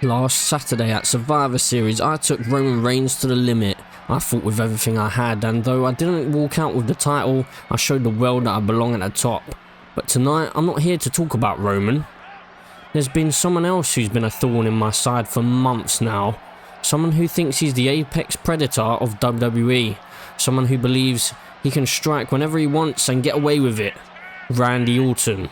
Last Saturday at Survivor Series, I took Roman Reigns to the limit. I fought with everything I had, and though I didn't walk out with the title, I showed the world that I belong at the top. But tonight, I'm not here to talk about Roman. There's been someone else who's been a thorn in my side for months now. Someone who thinks he's the apex predator of WWE. Someone who believes he can strike whenever he wants and get away with it. Randy Orton.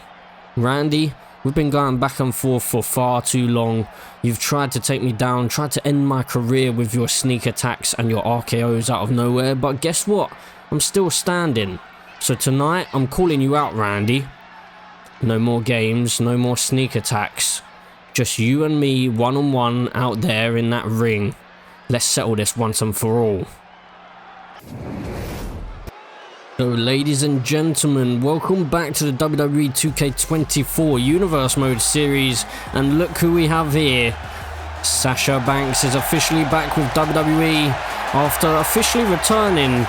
Randy, we've been going back and forth for far too long. You've tried to take me down, tried to end my career with your sneak attacks and your RKOs out of nowhere, but guess what? I'm still standing. So tonight, I'm calling you out, Randy. No more games, no more sneak attacks. Just you and me, one-on-one, out there in that ring. Let's settle this once and for all. So ladies and gentlemen, welcome back to the WWE 2K24 Universe Mode series, and look who we have here. Sasha Banks is officially back with WWE after officially returning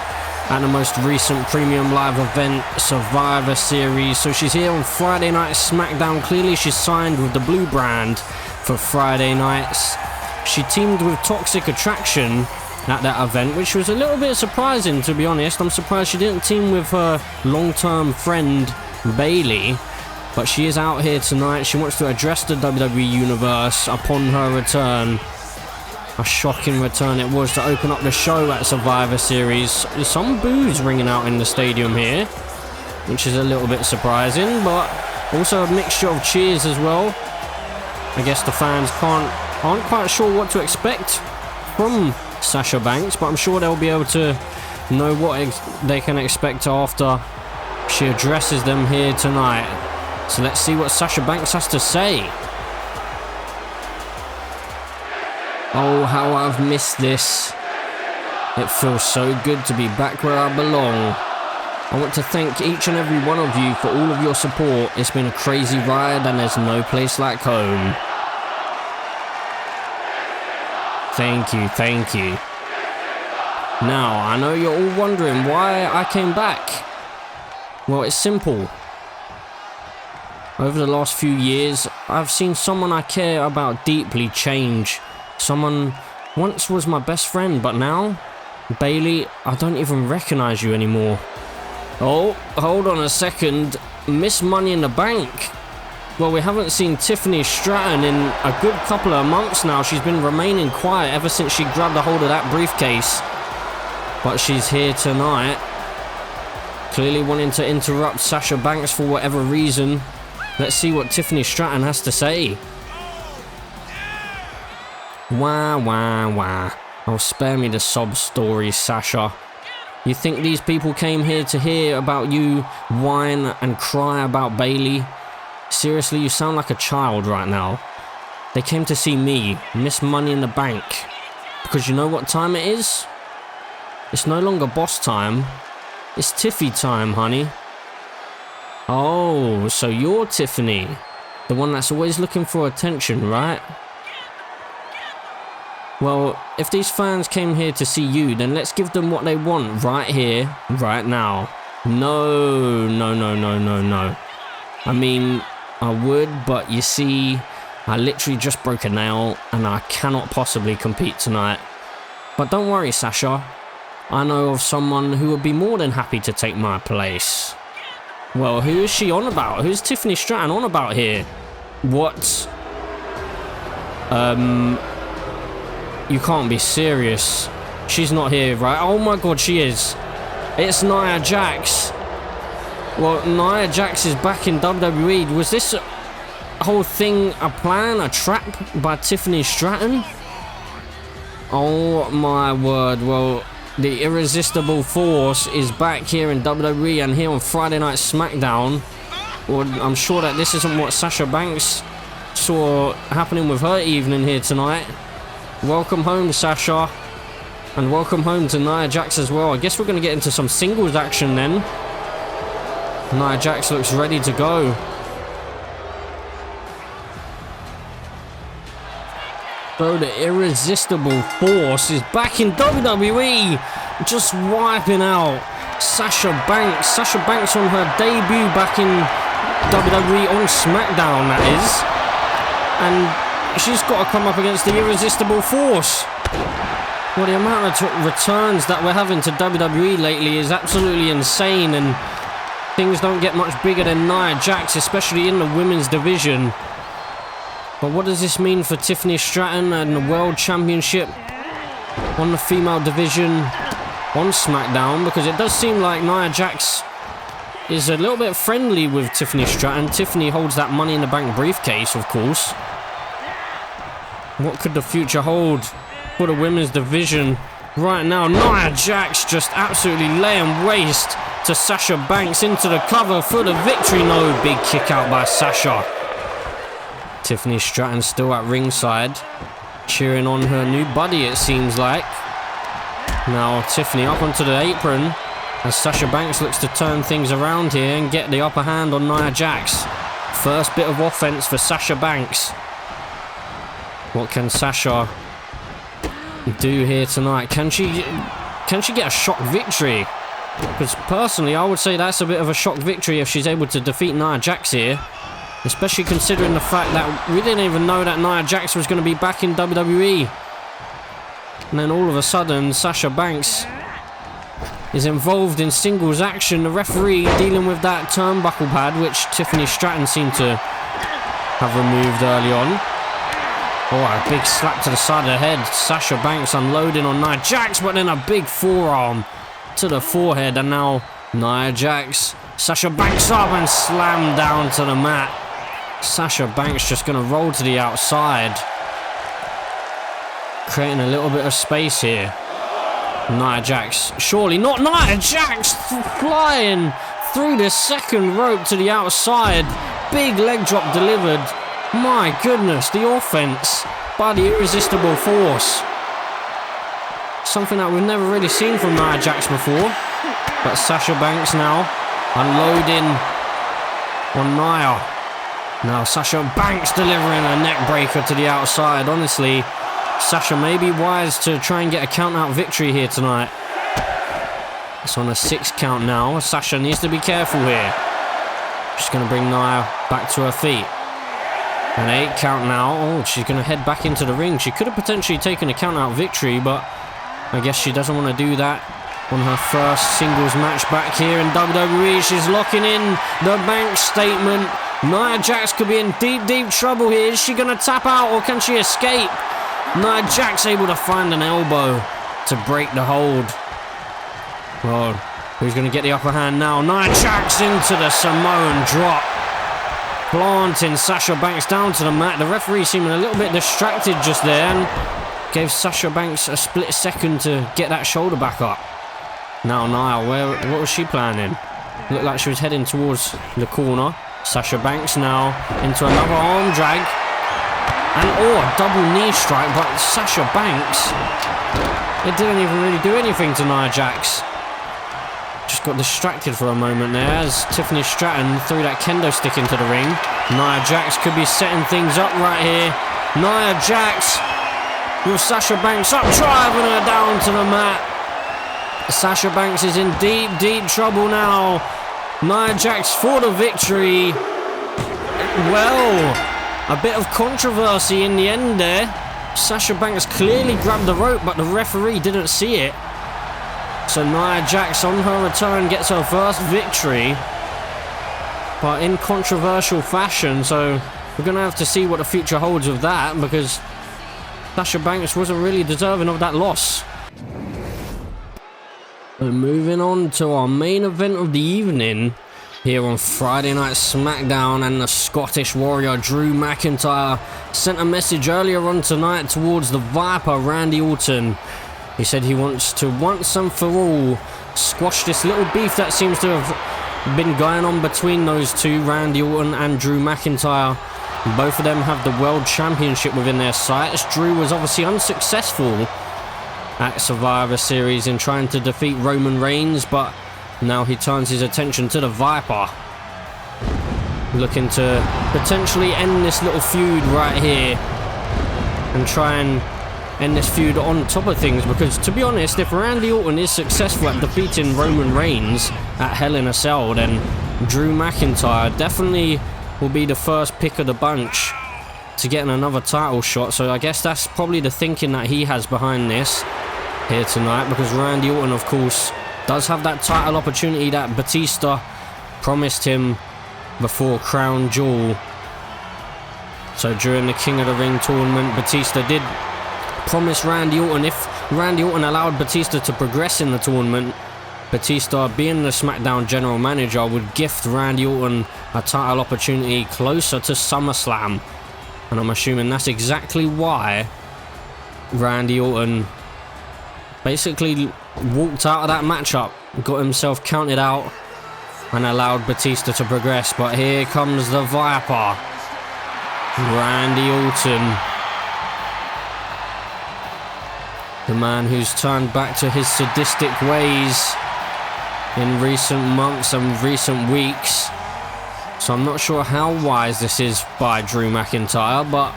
at the most recent premium live event, Survivor Series. So she's here on Friday Night SmackDown. Clearly she's signed with the blue brand for Friday nights. She teamed with Toxic Attraction at that event, which was a little bit surprising, to be honest. I'm surprised she didn't team with her long-term friend Bayley, but she is out here tonight. She wants to address the WWE Universe upon her return. A shocking return it was to open up the show at Survivor Series. There's some boos ringing out in the stadium here, which is a little bit surprising, but also a mixture of cheers as well. I guess the fans aren't quite sure what to expect from Sasha Banks, but I'm sure they'll be able to know what they can expect after she addresses them here tonight. So let's see what Sasha Banks has to say. Oh, how I've missed this. It feels so good to be back where I belong. I want to thank each and every one of you for all of your support. It's been a crazy ride and there's no place like home. Thank you, thank you. Now, I know you're all wondering why I came back. Well, it's simple. Over the last few years, I've seen someone I care about deeply change. Someone once was my best friend, but now, Bayley, I don't even recognize you anymore. Oh, hold on a second. Miss Money in the Bank. Well, we haven't seen Tiffany Stratton in a good couple of months now. She's been remaining quiet ever since she grabbed a hold of that briefcase. But she's here tonight, clearly wanting to interrupt Sasha Banks for whatever reason. Let's see what Tiffany Stratton has to say. Wah, wah, wah. Oh, spare me the sob stories, Sasha. You think these people came here to hear about you whine and cry about Bayley? Seriously, you sound like a child right now. They came to see me, Miss Money in the Bank. Because you know what time it is? It's no longer boss time. It's Tiffy time, honey. Oh, so you're Tiffany. The one that's always looking for attention, right? Well, if these fans came here to see you, then let's give them what they want right here, right now. No, no, no, no, no, no. I mean, I would, but you see, I literally just broke a nail and I cannot possibly compete tonight. But don't worry, Sasha. I know of someone who would be more than happy to take my place. Well, who is she on about? Who's Tiffany Stratton on about here? What? You can't be serious. She's not here, right? Oh my god, she is. It's Nia Jax. Well, Nia Jax is back in WWE. Was this whole thing a plan, a trap by Tiffany Stratton? Oh my word. Well, the irresistible force is back here in WWE and here on Friday Night SmackDown. Well, I'm sure that this isn't what Sasha Banks saw happening with her evening here tonight. Welcome home, Sasha. And welcome home to Nia Jax as well. I guess we're going to get into some singles action then. Nia Jax looks ready to go. So the irresistible force is back in WWE. Just wiping out Sasha Banks. Sasha Banks on her debut back in WWE on SmackDown, that is. And she's got to come up against the irresistible force. Well, the amount of returns that we're having to WWE lately is absolutely insane, and things don't get much bigger than Nia Jax, especially in the women's division. But what does this mean for Tiffany Stratton and the World Championship on the female division on SmackDown? Because it does seem like Nia Jax is a little bit friendly with Tiffany Stratton. Tiffany holds that Money in the Bank briefcase, of course. What could the future hold for the women's division right now? Nia Jax just absolutely laying waste to Sasha Banks into the cover for the victory. No, big kick out by Sasha. Tiffany Stratton still at ringside, cheering on her new buddy, it seems like. Now Tiffany up onto the apron as Sasha Banks looks to turn things around here and get the upper hand on Nia Jax. First bit of offense for Sasha Banks. What can Sasha do here tonight? Can she get a shock victory? Because personally, I would say that's a bit of a shock victory if she's able to defeat Nia Jax here. Especially considering the fact that we didn't even know that Nia Jax was going to be back in WWE. And then all of a sudden, Sasha Banks is involved in singles action. The referee dealing with that turnbuckle pad, which Tiffany Stratton seemed to have removed early on. Oh, a big slap to the side of the head. Sasha Banks unloading on Nia Jax, but then a big forearm to the forehead. And now Nia Jax, Sasha Banks up and slammed down to the mat. Sasha Banks just going to roll to the outside, creating a little bit of space here. Nia Jax, surely not. Nia Jax flying through the second rope to the outside. Big leg drop delivered. My goodness, the offense by the irresistible force. Something that we've never really seen from Nia Jax before. But Sasha Banks now unloading on Nia. Now Sasha Banks delivering a neck breaker to the outside. Honestly, Sasha may be wise to try and get a count-out victory here tonight. It's on a 6 count now. Sasha needs to be careful here. She's going to bring Nia back to her feet. An 8 count now. Oh, she's going to head back into the ring. She could have potentially taken a count-out victory, but I guess she doesn't want to do that on her first singles match back here in WWE. She's locking in the bank statement. Nia Jax could be in deep, deep trouble here. Is she going to tap out or can she escape? Nia Jax able to find an elbow to break the hold. Well, who's going to get the upper hand now? Nia Jax into the Samoan drop, planting Sasha Banks down to the mat. The referee seeming a little bit distracted just there and gave Sasha Banks a split second to get that shoulder back up. Now Nia, what was she planning? Looked like she was heading towards the corner. Sasha Banks now into another arm drag. And a double knee strike, but Sasha Banks, it didn't even really do anything to Nia Jax. Just got distracted for a moment there as Tiffany Stratton threw that kendo stick into the ring. Nia Jax could be setting things up right here. Nia Jax with Sasha Banks up, driving her down to the mat. Sasha Banks is in deep, deep trouble now. Nia Jax for the victory. Well, a bit of controversy in the end there. Sasha Banks clearly grabbed the rope, but the referee didn't see it. So Nia Jax on her return gets her first victory, but in controversial fashion. So we're going to have to see what the future holds with that, because Sasha Banks wasn't really deserving of that loss. But moving on to our main event of the evening here on Friday Night SmackDown, and the Scottish Warrior Drew McIntyre sent a message earlier on tonight towards the Viper Randy Orton. He said he wants to once and for all squash this little beef that seems to have been going on between those two, Randy Orton and Drew McIntyre. Both of them have the World Championship within their sights. Drew was obviously unsuccessful at Survivor Series in trying to defeat Roman Reigns, but now he turns his attention to the Viper, looking to potentially end this little feud right here and try and end this feud on top of things. Because to be honest, if Randy Orton is successful at defeating Roman Reigns at Hell in a Cell, then Drew McIntyre definitely will be the first pick of the bunch to getting another title shot. So I guess that's probably the thinking that he has behind this here tonight, because Randy Orton, of course, does have that title opportunity that Batista promised him before Crown Jewel. So during the King of the Ring tournament, Batista did promise Randy Orton, if Randy Orton allowed Batista to progress in the tournament, Batista, being the SmackDown general manager, would gift Randy Orton a title opportunity closer to SummerSlam. And I'm assuming that's exactly why Randy Orton basically walked out of that matchup, got himself counted out, and allowed Batista to progress. But here comes the Viper, Randy Orton, the man who's turned back to his sadistic ways in recent months and recent weeks. So I'm not sure how wise this is by Drew McIntyre, but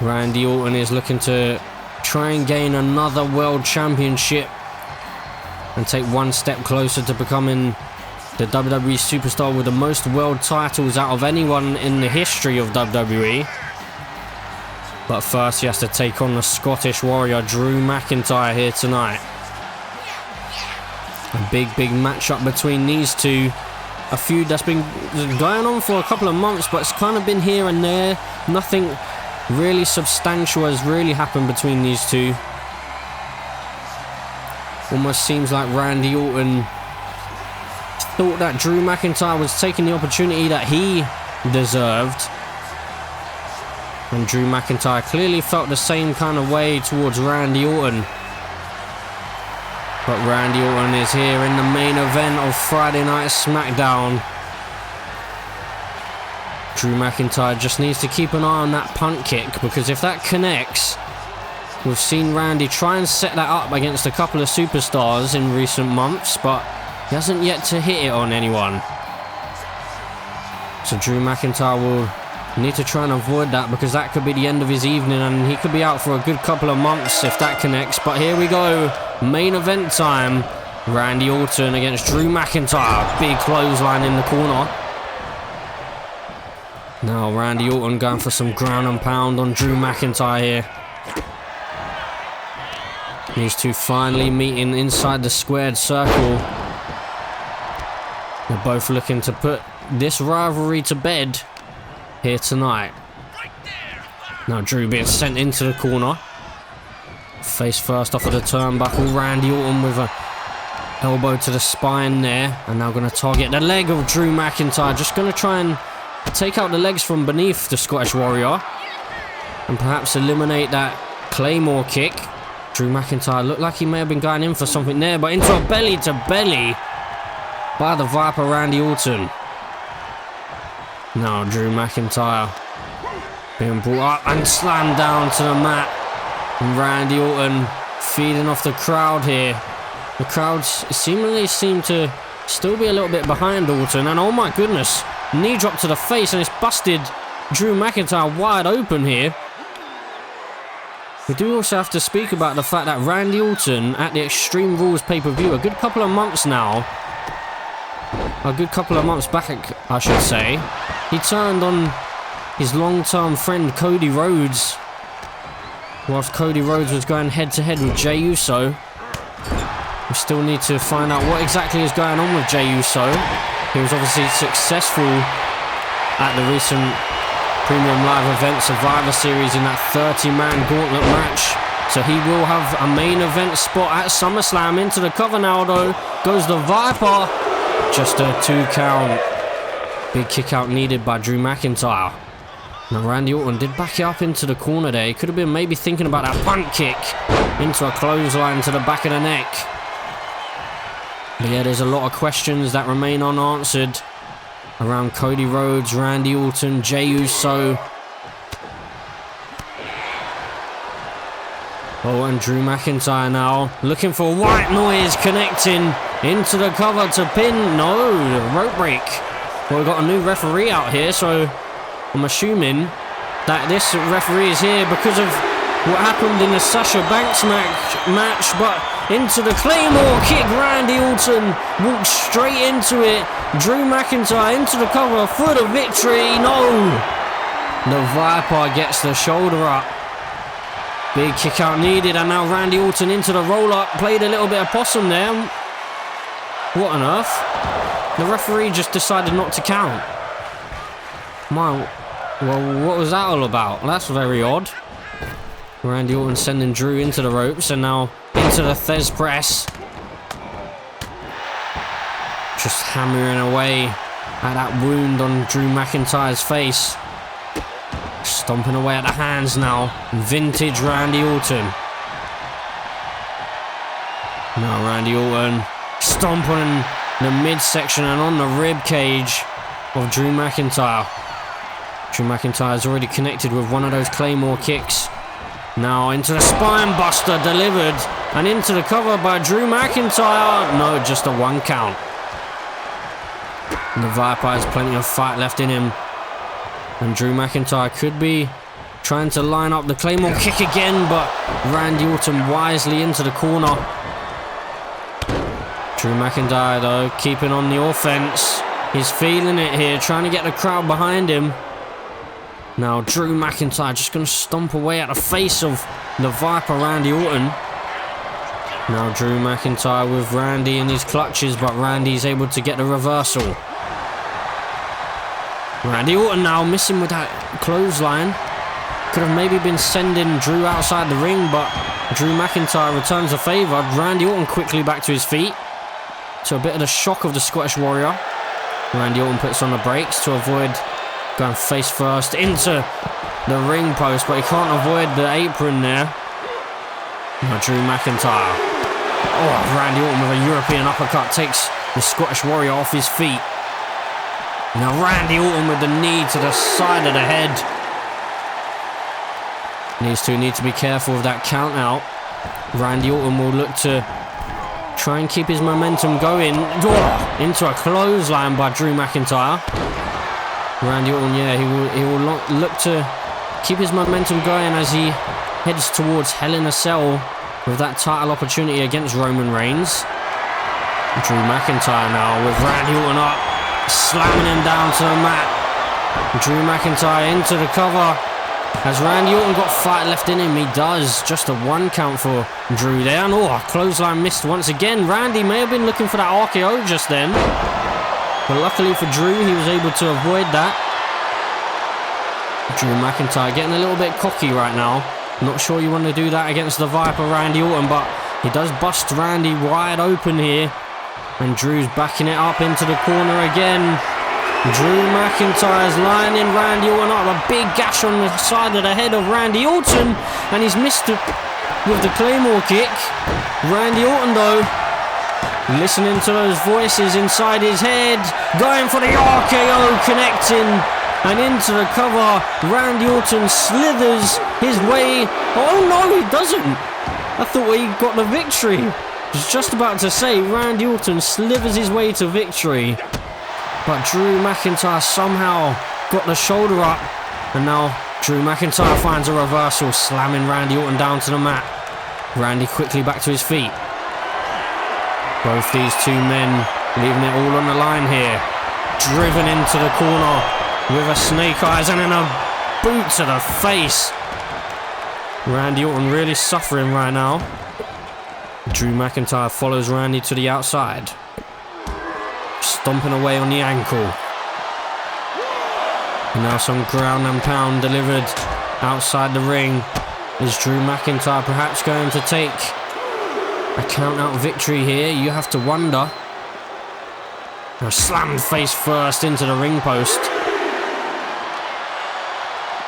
Randy Orton is looking to try and gain another world championship and take one step closer to becoming the WWE superstar with the most world titles out of anyone in the history of WWE. But first he has to take on the Scottish Warrior Drew McIntyre here tonight. A big matchup between these two. A feud that's been going on for a couple of months, but it's kind of been here and there. Nothing really substantial has really happened between these two. Almost seems like Randy Orton thought that Drew McIntyre was taking the opportunity that he deserved, and Drew McIntyre clearly felt the same kind of way towards Randy Orton. But Randy Orton is here in the main event of Friday Night SmackDown. Drew McIntyre just needs to keep an eye on that punt kick, because if that connects, we've seen Randy try and set that up against a couple of superstars in recent months, but he hasn't yet to hit it on anyone. So Drew McIntyre will need to try and avoid that, because that could be the end of his evening and he could be out for a good couple of months if that connects. But here we go, main event time. Randy Orton against Drew McIntyre. Big clothesline in the corner. Now Randy Orton going for some ground and pound on Drew McIntyre here. These two finally meeting inside the squared circle. They're both looking to put this rivalry to bed here tonight. Now Drew being sent into the corner. Face first off of the turnbuckle. Randy Orton with a elbow to the spine there. And now going to target the leg of Drew McIntyre. Just going to try and take out the legs from beneath the Scottish Warrior. And perhaps eliminate that Claymore kick. Drew McIntyre looked like he may have been going in for something there. But into a belly to belly by the Viper Randy Orton. Now Drew McIntyre being brought up and slammed down to the mat. And Randy Orton feeding off the crowd here. The crowds seemingly seem to still be a little bit behind Orton. And oh my goodness, knee drop to the face, and it's busted Drew McIntyre wide open here. We do also have to speak about the fact that Randy Orton at the Extreme Rules pay-per-view a good couple of months now, a good couple of months back I should say, he turned on his long-term friend Cody Rhodes whilst Cody Rhodes was going head-to-head with Jey Uso. We still need to find out what exactly is going on with Jey Uso. He was obviously successful at the recent Premium Live Event Survivor Series in that 30-man gauntlet match. So he will have a main event spot at SummerSlam. Into the cover now though goes the Viper. Just a 2 count. Big kick out needed by Drew McIntyre. Now Randy Orton did back it up into the corner there. He could have been maybe thinking about that punt kick into a clothesline to the back of the neck. But yeah, there's a lot of questions that remain unanswered around Cody Rhodes, Randy Orton, Jey Uso. Oh, and Drew McIntyre now looking for white noise, connecting into the cover to pin. No, rope break. Well, we've got a new referee out here, so I'm assuming that this referee is here because of what happened in the Sasha Banks match. But into the Claymore kick, Randy Orton walks straight into it. Drew McIntyre into the cover for the victory. No! The Viper gets the shoulder up. Big kick out needed, and now Randy Orton into the roll-up. Played a little bit of possum there. What on earth? The referee just decided not to count. Well, what was that all about? That's very odd. Randy Orton sending Drew into the ropes, and now into the Thez press. Just hammering away at that wound on Drew McIntyre's face. Stomping away at the hands now. Vintage Randy Orton. Now Randy Orton stomping the midsection and on the rib cage of Drew McIntyre. Drew McIntyre's already connected with one of those Claymore kicks. Now into the spine buster delivered, and into the cover by Drew McIntyre. No, just a 1 count. And the Viper has plenty of fight left in him. And Drew McIntyre could be trying to line up the Claymore kick again, but Randy Orton wisely into the corner. Drew McIntyre, though, keeping on the offense. He's feeling it here, trying to get the crowd behind him. Now Drew McIntyre just going to stomp away at the face of the Viper, Randy Orton. Now Drew McIntyre with Randy in his clutches, but Randy's able to get the reversal. Randy Orton now missing with that clothesline. Could have maybe been sending Drew outside the ring, but Drew McIntyre returns the favour. Randy Orton quickly back to his feet. To a bit of the shock of the Scottish Warrior. Randy Orton puts on the brakes to avoid going face first into the ring post, but he can't avoid the apron there. Now Drew McIntyre. Oh, Randy Orton with a European uppercut takes the Scottish Warrior off his feet. Now Randy Orton with the knee to the side of the head. These two need to be careful of that count out. Randy Orton will look to try and keep his momentum going. Oh, into a clothesline by Drew McIntyre. Randy Orton, yeah, he will look to keep his momentum going as he heads towards Hell in a Cell with that title opportunity against Roman Reigns. Drew McIntyre now with Randy Orton up, slamming him down to the mat. Drew McIntyre into the cover. Has Randy Orton got fight left in him? He does. Just a 1 count for Drew there. And clothesline missed once again. Randy may have been looking for that RKO just then. But luckily for Drew, he was able to avoid that. Drew McIntyre getting a little bit cocky right now. Not sure you want to do that against the Viper, Randy Orton, but he does bust Randy wide open here. And Drew's backing it up into the corner again. Drew McIntyre's lining Randy Orton up. A big gash on the side of the head of Randy Orton. And he's missed it with the Claymore kick. Randy Orton, though, listening to those voices inside his head, going for the RKO, connecting, and into the cover. Randy Orton slithers his way. Oh no, he doesn't. I thought he got the victory. I was just about to say, Randy Orton slithers his way to victory. But Drew McIntyre somehow got the shoulder up. And now Drew McIntyre finds a reversal, slamming Randy Orton down to the mat. Randy quickly back to his feet. Both these two men leaving it all on the line here. Driven into the corner with a snake eyes and then a boot to the face. Randy Orton really suffering right now. Drew McIntyre follows Randy to the outside. Stomping away on the ankle. And now some ground and pound delivered outside the ring. Is Drew McIntyre perhaps going to take a count-out victory here? You have to wonder. Now slammed face first into the ring post.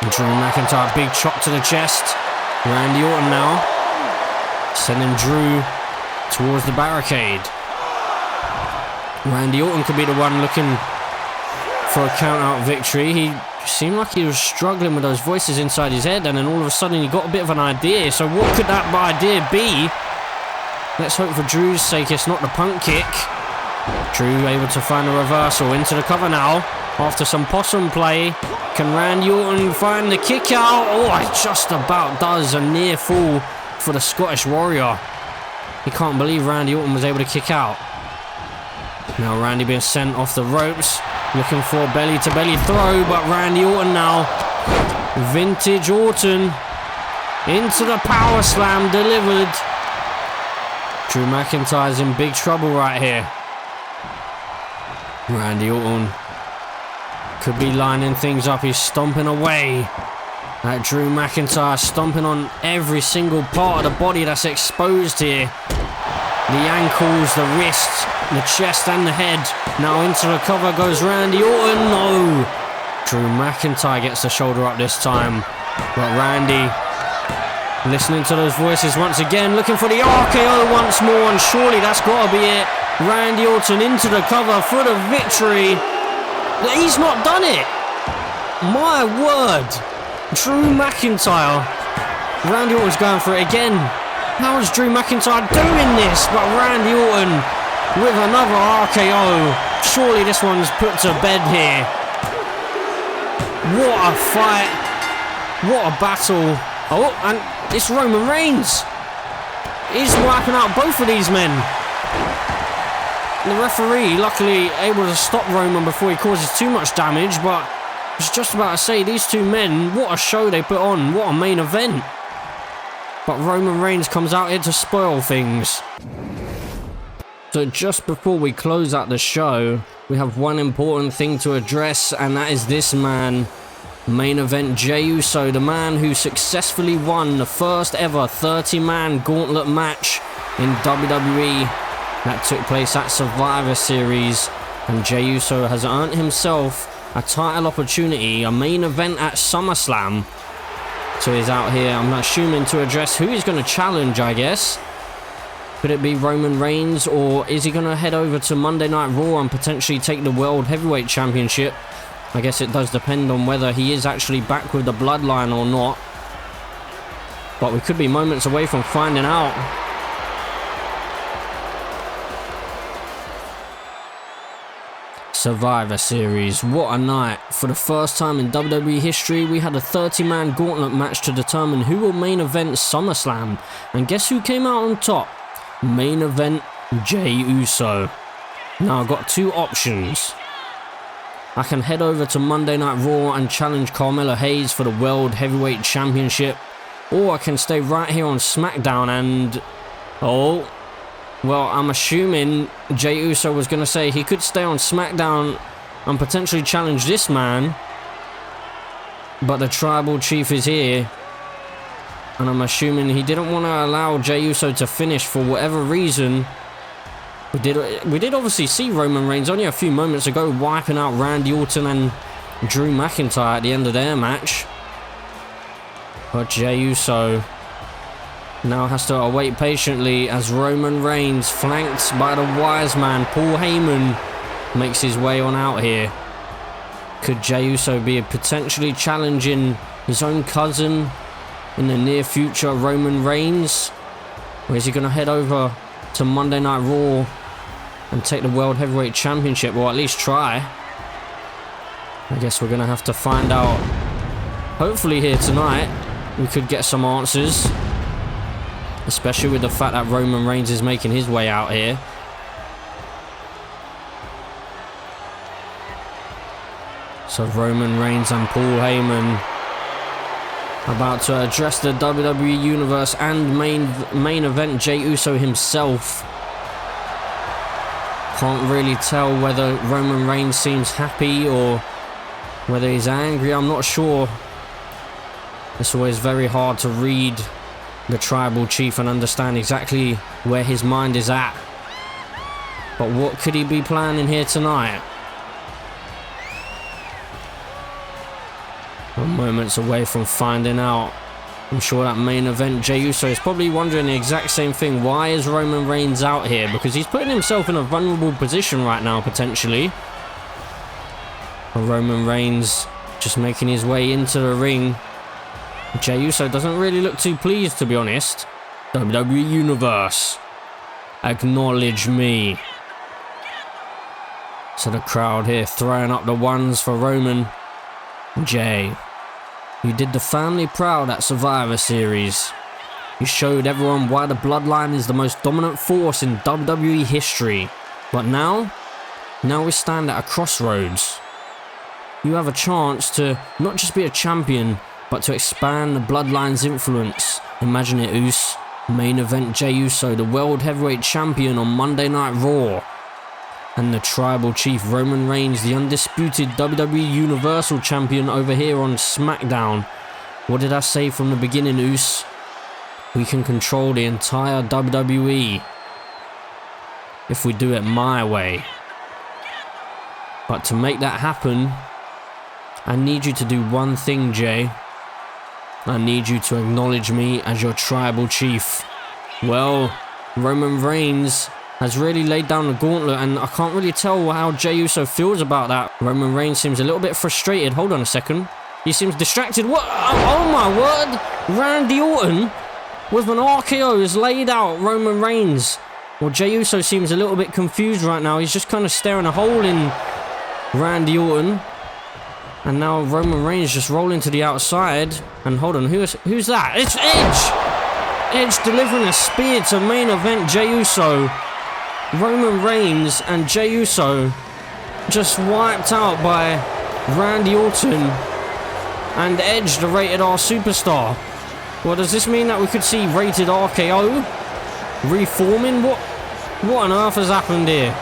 And Drew McIntyre, big chop to the chest. Randy Orton now sending Drew towards the barricade. Randy Orton could be the one looking for a count-out victory. He seemed like he was struggling with those voices inside his head, and then all of a sudden he got a bit of an idea. So what could that idea be? Let's hope for Drew's sake it's not the punt kick. Drew able to find a reversal into the cover now. After some possum play, can Randy Orton find the kick out? Oh, it just about does. A near fall for the Scottish Warrior. He can't believe Randy Orton was able to kick out. Now Randy being sent off the ropes, looking for a belly-to-belly throw, but Randy Orton now Vintage Orton into the power slam, delivered. Drew McIntyre's in big trouble right here. Randy Orton could be lining things up. He's stomping away at Drew McIntyre, stomping on every single part of the body that's exposed here. The ankles, the wrists, the chest and the head. Now into the cover goes Randy Orton. No! Drew McIntyre gets the shoulder up this time. But Randy, listening to those voices once again, looking for the RKO once more, and surely that's got to be it. Randy Orton into the cover for the victory. He's not done it. My word. Drew McIntyre. Randy Orton's going for it again. How is Drew McIntyre doing this? But Randy Orton with another RKO. Surely this one's put to bed here. What a fight. What a battle. Oh, and it's Roman Reigns. He's wiping out both of these men. The referee luckily able to stop Roman before he causes too much damage, but I was just about to say, these two men, what a show they put on, what a main event. But Roman Reigns comes out here to spoil things. So just before we close out the show, we have one important thing to address, and that is this man. Main event Jey Uso, the man who successfully won the first ever 30-man gauntlet match in WWE. That took place at Survivor Series, and Jey Uso has earned himself a title opportunity, a main event at SummerSlam. So he's out here, I'm assuming, to address who he's going to challenge, I guess. Could it be Roman Reigns, or is he going to head over to Monday Night Raw and potentially take the World Heavyweight Championship? I guess it does depend on whether he is actually back with the bloodline or not. But we could be moments away from finding out. Survivor Series, what a night. For the first time in WWE history, we had a 30-man gauntlet match to determine who will main event SummerSlam. And guess who came out on top? Main event Jey Uso. Now I've got two options. I can head over to Monday Night Raw and challenge Carmelo Hayes for the World Heavyweight Championship, or I can stay right here on SmackDown and... oh... well, I'm assuming Jey Uso was going to say he could stay on SmackDown and potentially challenge this man. But the Tribal Chief is here. And I'm assuming he didn't want to allow Jey Uso to finish for whatever reason. We did obviously see Roman Reigns only a few moments ago wiping out Randy Orton and Drew McIntyre at the end of their match. But Jey Uso now has to await patiently as Roman Reigns, flanked by the wise man Paul Heyman, makes his way on out here. Could Jey Uso be potentially challenging his own cousin in the near future, Roman Reigns? Or is he going to head over to Monday Night Raw and take the World Heavyweight Championship, or at least try? I guess we're going to have to find out. Hopefully here tonight we could get some answers. Especially with the fact that Roman Reigns is making his way out here. So Roman Reigns and Paul Heyman about to address the WWE Universe and main event Jey Uso himself. Can't really tell whether Roman Reigns seems happy or whether he's angry. I'm not sure. It's always very hard to read the Tribal Chief and understand exactly where his mind is at. But what could he be planning here tonight? We're moments away from finding out. I'm sure that main event Jey Uso is probably wondering the exact same thing. Why is Roman Reigns out here? Because he's putting himself in a vulnerable position right now, potentially. But Roman Reigns just making his way into the ring. Jey Uso doesn't really look too pleased, to be honest. WWE Universe, acknowledge me. So the crowd here throwing up the ones for Roman. Jey, you did the family proud at Survivor Series. You showed everyone why the bloodline is the most dominant force in WWE history. But now we stand at a crossroads. you have a chance to not just be a champion, but to expand the bloodline's influence. Imagine it, Uso. Main event Jey Uso, the World Heavyweight Champion on Monday Night Raw. And the Tribal Chief Roman Reigns, the undisputed WWE Universal Champion over here on SmackDown. What did I say from the beginning, Uso? We can control the entire WWE if we do it my way. But to make that happen, I need you to do one thing, Jey. I need you to acknowledge me as your Tribal Chief. Well, Roman Reigns has really laid down the gauntlet, and I can't really tell how Jey Uso feels about that. Roman Reigns seems a little bit frustrated. Hold on a second. He seems distracted. What? Oh my word! Randy Orton with an RKO has laid out Roman Reigns. Well, Jey Uso seems a little bit confused right now. He's just kind of staring a hole in Randy Orton. And now Roman Reigns just rolling to the outside. And hold on, who's that? It's Edge! Edge delivering a spear to main event Jey Uso. Roman Reigns and Jey Uso just wiped out by Randy Orton and Edge, the Rated R Superstar. Well, does this mean that we could see Rated RKO reforming? What on earth has happened here?